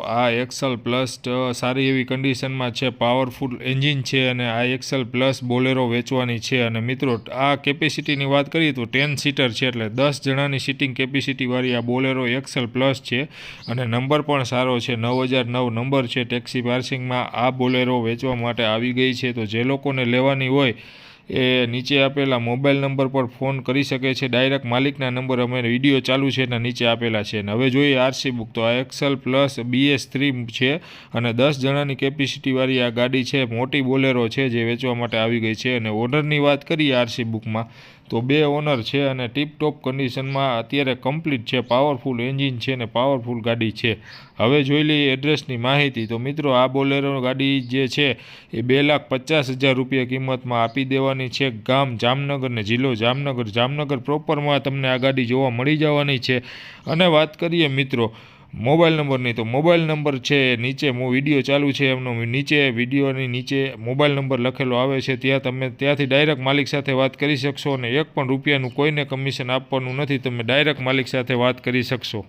આ Excel plus સારી એવી કન્ડિશનમાં છે, પાવરફુલ એન્જિન છે અને આ એક્સલ પ્લસ બોલેરો વેચવાની છે। અને મિત્રો આ કેપેસિટીની વાત કરીએ તો 10 સીટર છે, એટલે 10 જણાની સીટિંગ કેપેસિટીવાળી આ બોલેરો એક્સલ પ્લસ છે અને નંબર પણ સારો છે, 9009 નંબર છે। ટેક્સી પાર્સિંગમાં આ બોલેરો વેચવા માટે આવી ગઈ છે। તો જે લોકોને લેવાની હોય એ નીચે આપેલા મોબાઈલ નંબર પર ફોન કરી શકે છે। ડાયરેક્ટ માલિકના નંબર અમે વિડીયો ચાલુ છે એના નીચે આપેલા છે। અને હવે જોઈએ આરસી બુક, તો આ એક્સલ પ્લસ BS3 છે અને 10 જણાની કેપેસિટીવાળી આ ગાડી છે, મોટી બોલેરો છે જે વેચવા માટે આવી ગઈ છે। અને ઓનરની વાત કરીએ આરસી બુકમાં તો 2 ઓનર છે અને ટીપટોપ કન્ડિશનમાં અત્યારે કમ્પ્લીટ છે, પાવરફુલ એન્જિન છે ને પાવરફુલ ગાડી છે। હવે જોઈ લઈએ એડ્રેસની માહિતી। તો મિત્રો આ બોલેરો ગાડી જે છે એ 2,50,000 રૂપિયા કિંમતમાં આપી દેવાની છે। ગામ જામનગર ને જિલ્લો જામનગર પ્રોપરમાં તમને આ ગાડી જોવા મળી જવાની છે। અને વાત કરીએ મિત્રો મોબાઈલ નંબરની, તો મોબાઈલ નંબર છે નીચે વિડીયો ચાલુ છે એમનો નીચે વિડીયોની નીચે મોબાઈલ નંબર લખેલો આવે છે, ત્યાંથી ડાયરેક્ટ માલિક સાથે વાત કરી શકશો અને 1 પણ રૂપિયાનું કોઈને કમિશન આપવાનું નથી, તમે ડાયરેક્ટ માલિક સાથે વાત કરી શકશો।